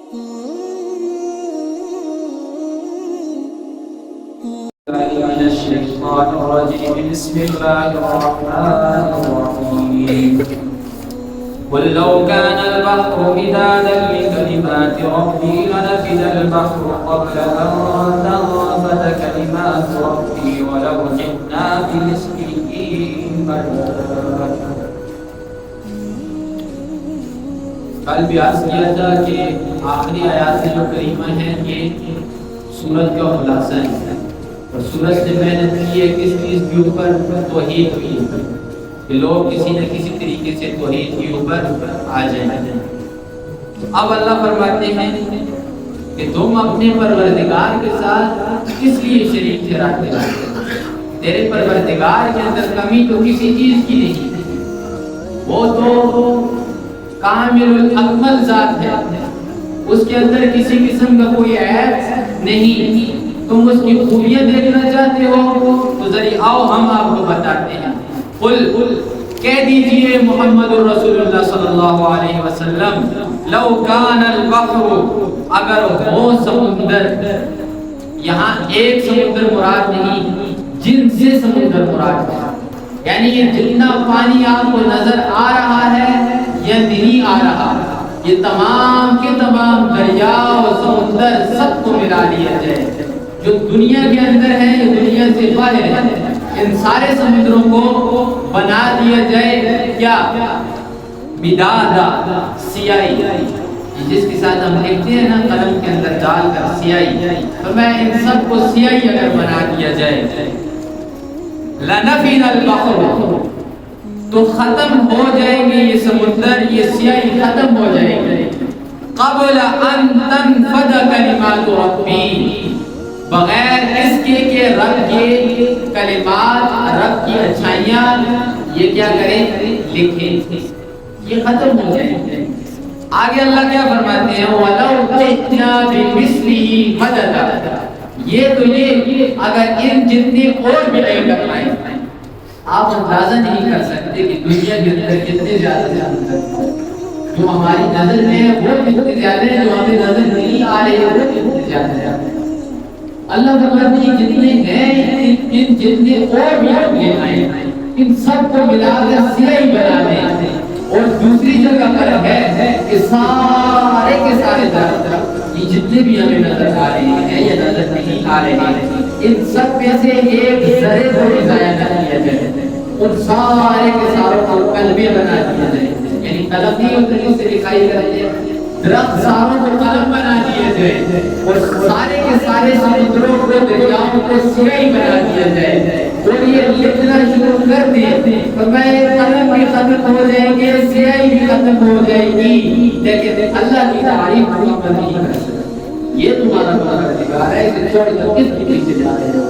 من الشيطان الرجيم بسم الله الرحمن الرحيم قل لو كان البحر مدادا لكلمات ربي لنفد البحر قبل أن تنفد كلمات ربي ولو جئنا بمثله مددا. کل بھی عرض کیا تھا کہ آخری آیات جو کریمہ ہیں یہ سورت کا خلاصہ ہے، اور سورت سے محنت کی ہے کس چیز کے اوپر؟ توحید کی اوپر، کہ لوگ کسی نہ کسی طریقے سے توحید کے اوپر آ جائیں. اب اللہ فرماتے ہیں کہ تم اپنے پروردگار کے ساتھ کس لیے شریک ٹھہراتے ہو؟ تیرے پروردگار کے اندر کمی تو کسی چیز کی نہیں، وہ تو کامل الاکمل ذات ہے، اس کے اندر کسی قسم کا کوئی عیب نہیں. تم اس کی خوبیاں دیکھنا چاہتے ہو تو ذریعہ آؤ ہم آپ کو بتاتے ہیں. قل کہہ دیجئے محمد رسول اللہ صلی اللہ علیہ وسلم، لو کان البحر، اگر ہو سمندر، یہاں ایک سمندر مراد نہیں، جن سے سمندر مراد ہے، یعنی یہ جتنا پانی آپ کو نظر آ رہا ہے یا نہیں آ رہا، یہ تمام کے تمام دریا اور سمندر سب کو ملا لیا جائے، جو دنیا کے اندر ہے یا دنیا سے باہر ہے، ان سارے سمندروں کو بنا دیا جائے کیا؟ مدادا، سیاہی، جس کے ساتھ ہم لکھتے ہیں نا قلم کے اندر ڈال کر سیاہی، تو میں ان سب کو سیاہی اگر بنا دیا جائے، لنفد البحر، تو ختم ہو جائیں گے یہ سمندر، یہ سیاہی ختم ہو جائے گی، قبل ان تنفد کلمات ربی، بغیر اس کے کہ رب کے کلمات، رب کی اچھائیاں یہ کیا کریں؟ لکھیں، یہ ختم ہو جائیں گے. آگے اللہ کیا فرماتے ہیں؟ وَلَوْ جِئْنَا بِمِثْلِهِ مَدَدًا، یہ تو یہ اگر ان جتنے اور بھی علم لگائیں، آپ اندازہ نہیں کر سکتے کہ دنیا کے اندر کتنے زیادہ سمندر، جو ہماری نظر میں ہے وہ کتنے زیادہ ہیں، جو ہمیں نظر نہیں آ رہے ہیں وہ کتنے زیادہ ہیں. اللہ فرماتے ہیں جتنے ہیں ان جتنے اور بھی ہوئے ہیں ان سب کو ملا کر سیاہی بنا دیں. اور دوسری جگہ پر ہے کہ سارے کے سارے درخت یہ جتنے بھی ہمیں نظر آ رہے ہیں یا نظر نہیں آ رہے ہیں، ان سب میں سے ایک ذرے کو بھی ضائع نہ کیا جائے، ان سارے کے ساروں کو قلبیں بنا دیا جائے، یعنی قلم نہیں ہوتے سے دکھائی کرتے، درخت ساروں کو قلم بنا دیے جائے، اور سارے کے سارے سمندروں کو دریاؤں کو سیاہی بنا دیا جائے، اور یہ لکھنا شروع کر دیں، تو میں قلم بھی ختم ہو جائیں گے، سیاہی بھی ختم ہو جائے گی، لیکن اللہ کی تعریف نہیں کر سکتے. یہ تمہارا پروردگار ہے کہ چھوڑ کر کس کے پیچھے جا رہے ہو؟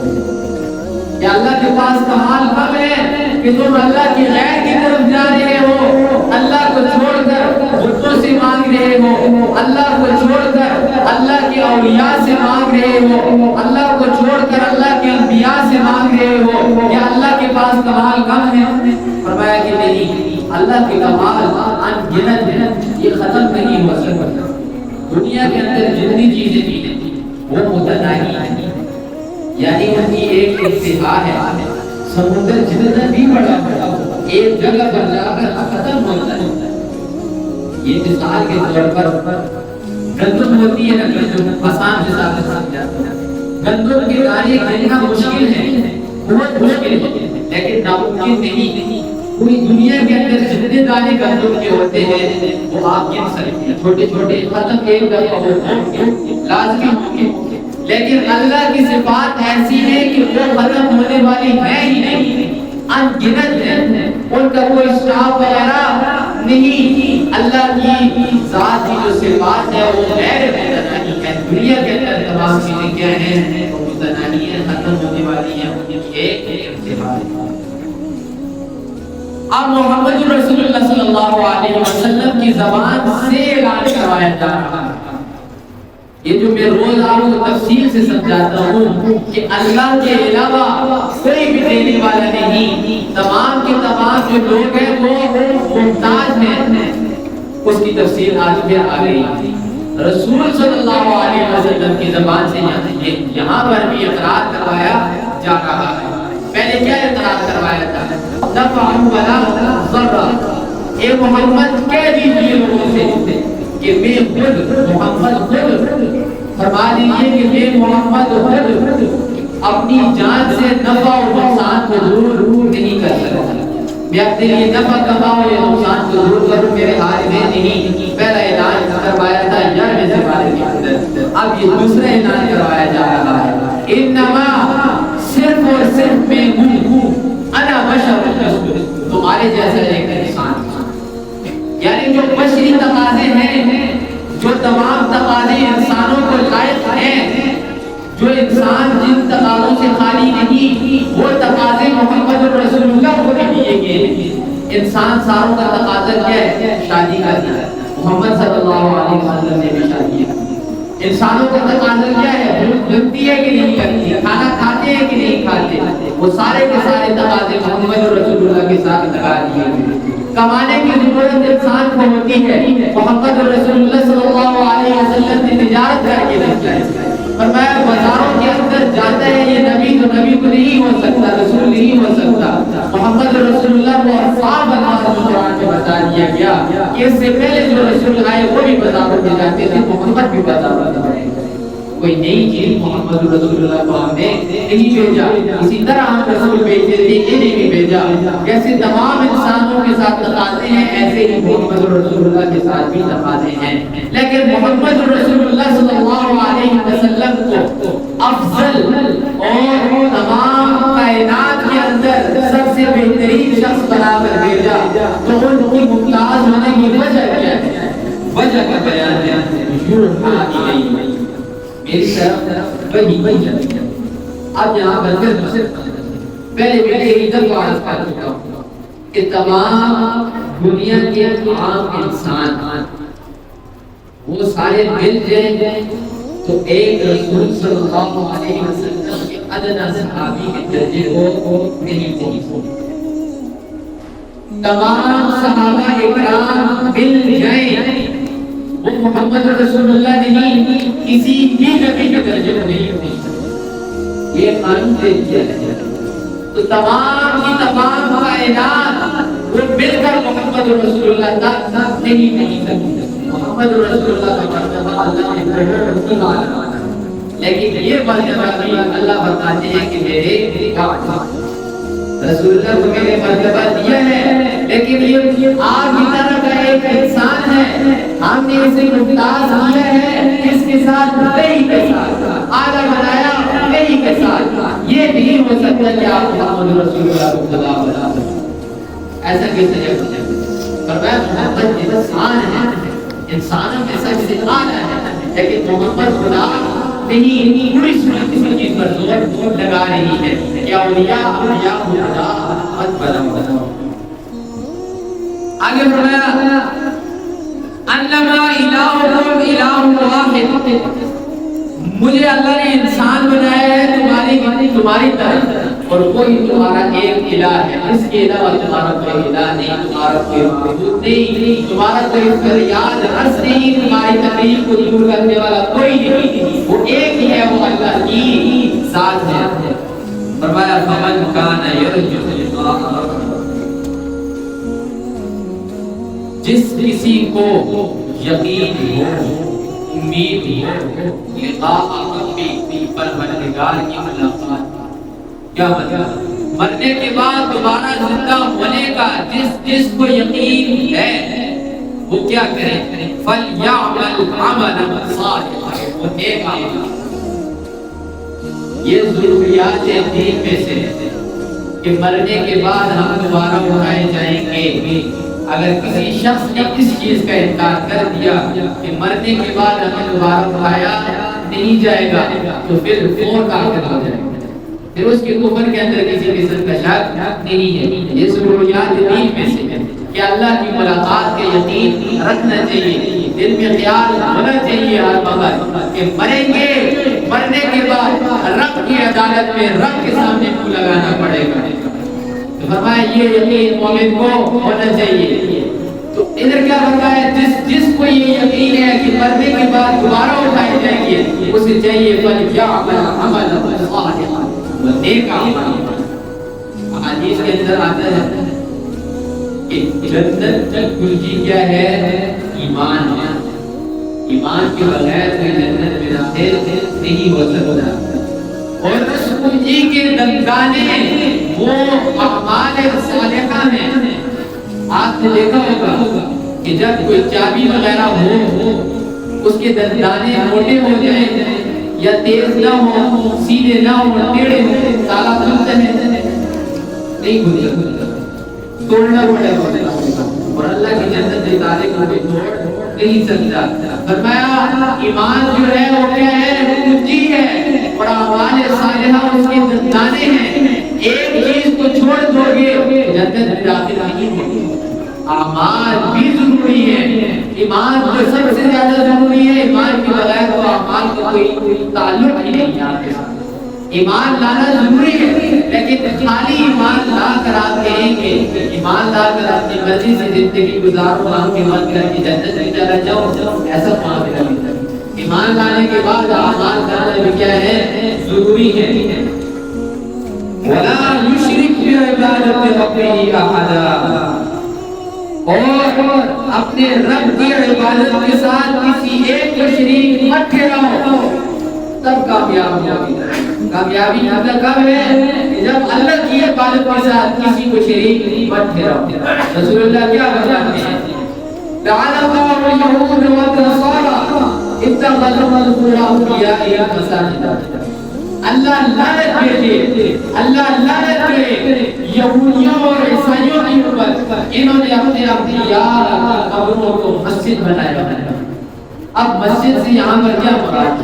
یا اللہ کے پاس کمال کب ہے کہ تم اللہ کی غیر کی طرف جا رہے ہو، اللہ کو چھوڑ کر بتوں سے مانگ رہے ہو، اللہ کو چھوڑ کر اللہ کے اولیاء سے مانگ رہے ہو، اللہ کو چھوڑ کر اللہ کے انبیاء سے مانگ رہے ہو. یا اللہ کے پاس کمال کم ہے؟ فرمایا کہ نہیں، اللہ کے کمال ان گنت ہے، یہ ختم نہیں ہو سکتا. دنیا کے اندر جتنی چیزیں بھی ہیں وہ متناہی ہیں، یعنی ان کی ایک انتہا ہے. سمندر جتنا بھی بڑا ایک جگہ پر جا کر ختم ہوتا ہے. یہ مثال کے طور پر گندم ہوتی ہے نا، گندم آسان سے ساتھ جاتا ہے، گندم کے دانے کھانا مشکل ہے، بہت مشکل ہے، لیکن ناممکن نہیں. پوری دنیا کے اندر جتنے دانے گندم کے ہوتے ہیں وہ آپ گن سکتے ہیں، چھوٹے چھوٹے ختم ایک دفعہ ہوں گے، لازمی ہوں گے، لیکن اللہ کی صفات ایسی ہے کہ وہ ختم ہونے والی ہے ہی نہیں، ان گنت ہے، ان کا کوئی اسٹاپ وغیرہ نہیں. اللہ کی ذات کی جو صفات ہے وہ غیر متناہی ہے. دنیا کے اندر تمام چیزیں کیا ہیں؟ وہ متناہی ہیں، ختم ہونے والی ہیں، ان کی ایک انتہا ہے. اب محمد رسول اللہ صلی اللہ علیہ وسلم کی زبان سے اعلان کروایا جا رہا ہے. یہ جو میں روز آپ کو تفصیل سے سمجھاتا ہوں کہ اللہ کے علاوہ کوئی بھی دینے والا نہیں، تمام کے تمام جو لوگ ہیں وہ محتاج ہیں، اس کی تفصیل آج پھر آ گئی. رسول صلی اللہ علیہ وسلم کی زبان سے یہاں پر بھی اقرار کروایا جا رہا ہے۔ پہلے کیا اقرار کروایا تھا؟ نفع ولا ضر، اے محمد کہہ دیجیے لوگوں سے کہ میں خود محمد خود فرما دیجیے کہ میں محمد خود اپنی جان سے نفع و نقصان کو دور نہیں کر سکتا۔ میں اپنے لیے نفع کماؤں یا نقصان کو دور کروں میرے ہاتھ میں نہیں۔ پہلا اعلان کروایا تھا یار سے بارے کے اندر، اب یہ دوسرا اعلان کروایا جا رہا ہے، انما صرف اور صرف میں ہوں، انا بشر مثلکم، تمہارے جیسا ایک انسان۔ یعنی جو بشری تقاضے ہیں، جو تمام تقاضے انسانوں کو لائق ہیں، جو انسان جن تقاضوں سے خالی نہیں، وہ تقاضے محمد رسول اللہ کو بھی دیے گئے۔ انسان ساروں کا تقاضا کیا ہے؟ شادی کا ہے۔ محمد صلی اللہ علیہ وسلم نے بھی شادی کی۔ انسانوں کا تقاضا کیا ہے؟ بھوک لگتی ہے کہ نہیں لگتی، کھانا کھاتے ہیں کہ نہیں کھاتے، وہ سارے کے سارے تقاضے محمد رسول اللہ کے ساتھ لگا دیے گئے۔ کمانے کی ضرورت انسان کو ہوتی ہے، محمد رسول اللہ صلی اللہ علیہ وسلم نے تجارت کر کے دکھائی۔ فرمایا بازاروں کے اندر جاتا ہے یہ نبی تو نبی کو نہیں ہو سکتا، رسول نہیں ہو سکتا۔ محمد رسول اللہ کو صاحب قرآن میں بتا دیا گیا کہ اس سے پہلے جو رسول آئے وہ بھی بازاروں میں جاتے تھے، محمد بھی بازاروں میں جائے گا۔ کوئی نئی چیز محمد رسول اللہ کو ہم نے نہیں بھیجا، اسی طرح ہم رسول بھیجتے تھے، یہ نہیں بھیجا۔ جیسے تمام انسانوں کے ساتھ تقاضے ہیں، ایسے ہی محمد رسول اللہ کے ساتھ بھی تقاضے ہیں۔ لیکن محمد رسول اللہ صلی اللہ علیہ وسلم کو افضل اور تمام کائنات کے اندر سب سے بہترین شخص بنا کر بھیجا، تو ان کی ممتاز ہونے کی وجہ کیا ہے؟ وجہ کا بیان ہے، یوحا الیہ، میری طرف وہی جاتی ہے۔ اب یہاں پر پہلے میں ایک دفعہ عرض کر چکا ہوں کہ تمام دنیا کے عام انسان وہ سارے مل جائیں تو ایک رسول صلی اللہ علیہ وسلم کے ادنا صحابی کے درجے کو نہیں پہنچ۔ تمام صحابہ اکرام مل جائیں وہ محمد رسول اللہ نہیں، کسی بھی نبی کے درجے کو نہیں ہوتی، یہ قانون دے دیا ہے۔ تو تمام کی تمام کائنات وہ مل کر محمد رسول اللہ تک نہیں سکتی۔ محمد رسول اللہ کا مرتبہ اللہ نے بڑھایا، لیکن یہ مرتبہ بھی اللہ بتاتے ہیں کہ میرے رسول اللہ کو میرے مرتبہ دیا ہے، لیکن یہ آپ کی طرح کا ایک انسان ہے، ہم نے اسے ممتاز کیا ہے، اس کے ساتھ نہیں کے ساتھ اعلیٰ بنایا نہیں کے ساتھ۔ یہ نہیں ہو سکتا کہ آپ محمد رسول اللہ کو خدا بنا سکتے، ایسا کیسے ہو سکتا؟ فرمایا محمد انسان ہے، انسانوں میں سب سے اعلیٰ ہے، لیکن محمد خدا نہیں، پوری صورت اس چیز پر زور لگا رہی ہے کہ اولیاء خدا مت بناؤ۔ آگے فرمایا انما الہکم الہ واحد، مجھے اللہ نے انسان بنایا ہے تمہاری طرح، اور کوئی تمہارا ایک الہ ہے، اس کے علاوہ تمہارا کوئی الہ نہیں، تمہارا کوئی معبود نہیں، تمہارا کوئی فریاد رس نہیں، تمہاری تکلیف کو دور کرنے والا کوئی نہیں، وہ ایک ہی ہے، وہ اللہ کی ذات ہے۔ فرمایا فمن کان یرجو لقاء، جس کسی کو یقین ہو، امید ہو لقاء ربی، پروردگار کی ملاقات، کیا مطلب؟ مرنے کے بعد دوبارہ زندہ ہونے کا جس کو یقین ہے وہ کیا کرے؟ فَلْيَعْمَلْ عَمَلًا صَالِحًا، وہ نیک عمل۔ یہ ضروریات دین میں سے کہ مرنے کے بعد ہم دوبارہ اٹھائے جائیں گے۔ اگر کسی شخص نے اس چیز کا انکار کر دیا کہ مرنے کے بعد ہمیں دوبارہ اٹھایا نہیں جائے گا تو پھر فور کافر ہو جائے گا، پھر اس کے کفر کے اندر کسی قسم کا شک نہیں ہے۔ یہ ضروریات دین میں سے ہے کہ اللہ کی ملاقات کا یقین رکھنا چاہیے، دل میں خیال ہونا چاہیے ہر وقت کہ مریں گے، مرنے کے بعد رب کی عدالت میں رب کے سامنے منہ لگانا پڑے گا۔ فرمایا یہ یقین مومن کو ہونا چاہیے۔ تو ادھر کیا فرمایا جس کو یہ یقین ہے کہ مرنے کے بعد دوبارہ اٹھائے جائیں گے اسے چاہیے فَلْيَعْمَلْ عَمَلًا صَالِحًا وہ نیک عمل حدیث کے اندر آتا ہے کہ جنت کی کنجی کیا ہے ایمان ہے ایمان کے بغیر کوئی جنت میں داخل نہیں ہو سکتا اور اس کنجی کے دندانے وہ اعمال صالحہ ہیں آپ نے دیکھا ہوگا کہ جب کوئی چابی وغیرہ ہو اس کے دندانے موٹے ہو جائیں یا تیز نہ ہو سیدھے نہ ہو ٹیڑھے ہو تالا کھلتا ہے نہیں کھلتا توڑنا پڑے گا اور اللہ کی جنت کے تالے کو بھی توڑ نہیں سکتا فرمایا ایمان جو ہے وہ کیا ہے کنجی ہے اور اعمال صالحہ اس کے دندانے ہیں ایک چیز کو چھوڑ دو گے جنت میں داخل نہیں ہوگی اعمال بھی ضروری ہے ایمان جو سب سے زیادہ ضروری ہے ایمان کے بغیر وہ اعمال کا کوئی تعلق ہی نہیں ہے آپ کے ساتھ ایمان لانا ضروری ہے لیکن خالی ایمان لا کر آپ کہیں گے ایمان لا کر اپنی مرضی سے زندگی گزارو آپ کے من کر کے جنت میں چلا جاؤ ایسا معاملہ نہیں ہے ایمان لانے کے بعد اعمال کرنا بھی کیا ہے ضروری ہے وَلَا يُشْرِكْ بِعِبَادَةِ رَبِّهِ أَحَدًا اور اپنے رب کی عبادت کے ساتھ کسی ایک کو شریک مت ٹھہراؤ تب کامیابی مطلب کب ہے جب اللہ کی عبادت کے ساتھ کسی کو شریک مت ٹھہراؤ رسول اللہ کیا فرماتے ہیں لعن الله اليهود والنصارى اتخذوا القبور انبياء مساجد اللہ لعنت کرے یہودیوں اور عیسائیوں کے اوپر انہوں نے اپنے انبیاء قبروں کو مسجد بنایا اب مسجد سے یہاں پر کیا مراد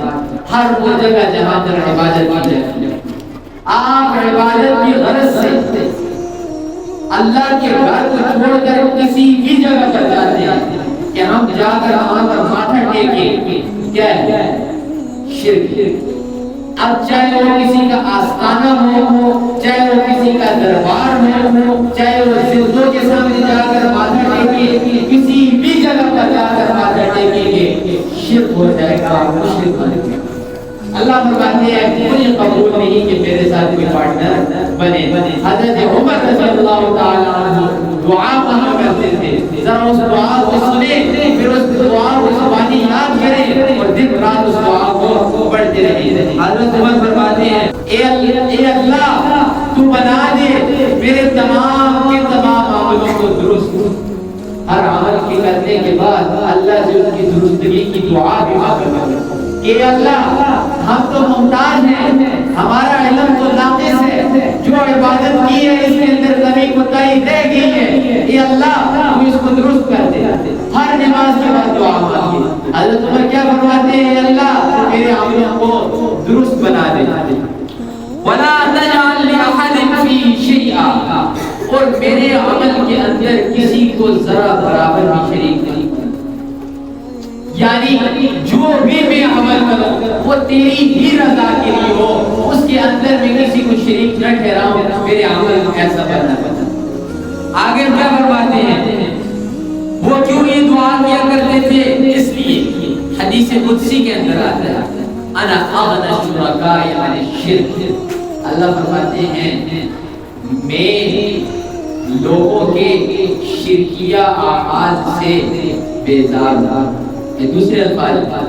ہر وہ جگہ جہاں پر عبادت کی جاتی ہے آپ عبادت کی غرض سے اللہ کے گھر کو چھوڑ کر کسی بھی جگہ پر جاتے ہیں کہ ہم جا کر وہاں پر ماتھا ٹیکیں کیا ہے شرک اب چاہے وہ کسی کا آستانہ ہو چاہے وہ کسی کا دربار ہو چاہے وہ زندوں کے سامنے جا کر ماتھا ٹیکیں کسی بھی جگہ پر جا کر ماتھا ٹیکیں گے شرک ہو جائے گا مشرک بن جائے گا اللہ فرماتے ہیں مجھے قبول نہیں کہ میرے ساتھ کوئی پارٹنر بنے حضرت عمر رضی اللہ تعالی عنہ دعا مانگا کرتے تھے ذرا اس دعا کو سنیں پھر اس دعا کو زبانی یاد کریں اور دن رات اس دعا کو پڑھتے رہیں حضرت عمر فرماتے ہیں اے اللہ تو بنا دے میرے تمام کے تمام عملوں کو درست ہر عمل کے کرنے کے بعد اللہ سے اس کی درستگی کی دعا بھی مانگا کہ اللہ ہم تو محتاج ہیں ہمارا علم تو ناقص ہے جو عبادت کی ہے اس کے اندر کمی کوتاہی رہ گئی ہے اے اللہ تو اس کو درست کر دے ہر نماز کے بعد دعا مانگی حضرت عمر کیا فرماتے ہیں اللہ میرے عملوں کو درست بنا دے وَلَا تَجْعَلْ لِأَحَدٍ فِي شَيْئًا اور میرے عمل کے اندر کسی کو ذرا برابر بھی شریک نہیں یعنی جو بھی میں عمل کروں وہ تیری ہی رضا کے لیے ہو اس کے اندر میں کسی کو شریک نہ ٹھہراؤں میرے عمل ایسا بننا آگے کیا فرماتے ہیں وہ کیوں یہ دعا کیا کرتے تھے اس لیے حدیث قدسی کے اندر آتا ہے انا اغنى الشركاء عن الشرك اللہ فرماتے ہیں میں لوگوں کے شرکیہ اعمال سے بیزار ہوں دوسرے الفاظ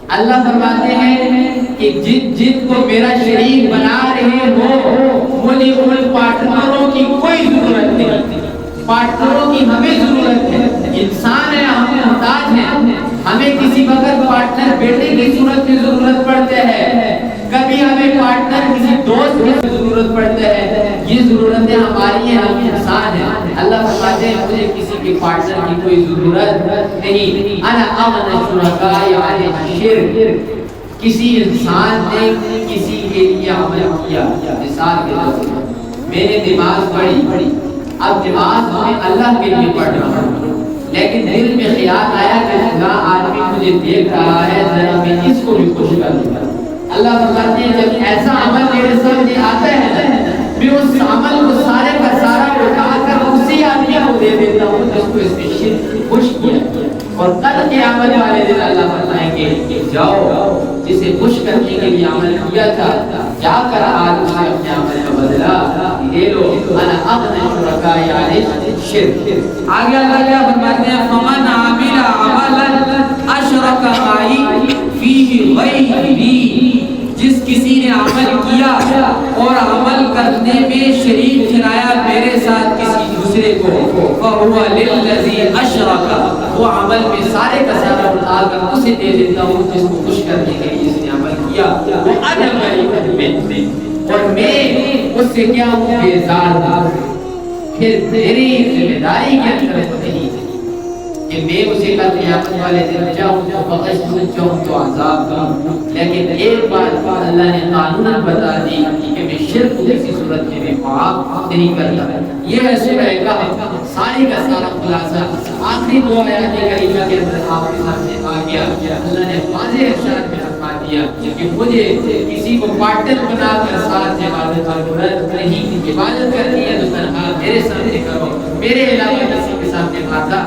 اللہ فرماتے ہیں کہ جن کو میرا شریک بنا رہے ہو مجھے ان پارٹنروں کی کوئی ضرورت نہیں پارٹنروں کی ہمیں ضرورت ہے انسان ہے ہم محتاج ہیں ہمیں کسی وقت پارٹنر بیٹے کی صورت میں ضرورت پڑتے ہے کبھی ہمیں پارٹنر کسی دوست کی ضرورت پڑتے ہے یہ ضرورتیں ہماری ہیں ہم انسان ہیں اللہ فرماتے ہیں مجھے کسی کے پارٹنر کی کوئی ضرورت نہیں انا اغنى الشركاء عن الشرك کسی انسان نے کسی کے لیے عمل کیا مثال کے طور پر میں نے نماز پڑھی اب نماز میں اللہ کے لیے پڑھ رہا ہوں لیکن دل میں خیال آیا کہ فلاں آدمی مجھے دیکھ رہا ہے ذرا میں اس کو بھی خوش کر دوں اللہ فرماتے ہیں جب ایسا عمل میرے سامنے آتا ہے میں اس عمل کو سارے کا سارا اٹھا کر اسی آدمی کو دے دے دیتا ہوں جس کو اس میں شرک خوش کیا. اور کل قیامت والے دن اللہ فرمائیں گے کہ جاؤ جسے خوش کرنے کے لیے عمل کیا تھا کیا کر آج اس نے اپنے عمل کا بدلا لے لو. انا اغنى شرکاء عن الشرک. آگے اللہ کیا فرماتے ہیں فمن عمل عملا اشرک معی فیہ غیری. جس کسی نے عمل کیا اور عمل کرنے میں شریک ٹھہرایا میرے ساتھ کسی دوسرے کو فَهُوَ لِلَّذِي أَشْرَكَ. وہ عمل میں سارے کا سارا اٹھا کر اسے دے دیتا ہوں جس کو خوش کرنے کے لیے جس نے عمل کیا. وَأَنَا بَرِيءٌ مِنْهُ. اور میں اس سے کیا ہوں بیزار ہوں. پھر میری ذمہ داری کے اندر نہیں کہ میں اسے کل قیامت والے دن جاؤں تو بخش سنچوں تو عذاب دوں. لیکن ایک بات اللہ نے قانون بتا دی کہ میں شرک کسی صورت میں بھی معاف نہیں کرتا. یہ ہے سورہ کہف. ساری کا سارا خلاصہ آخری دو آیات کریمہ کے اندر آپ کے سامنے آ گیا. اللہ نے واضح ارشاد میں فرما دیا کہ مجھے کسی کو پارٹنر بنا کر ساتھ عبادت کی ضرورت نہیں. عبادت کرنی ہے تو تنہا میرے سامنے کرو, میرے علاوہ کسی کے سامنے وعدہ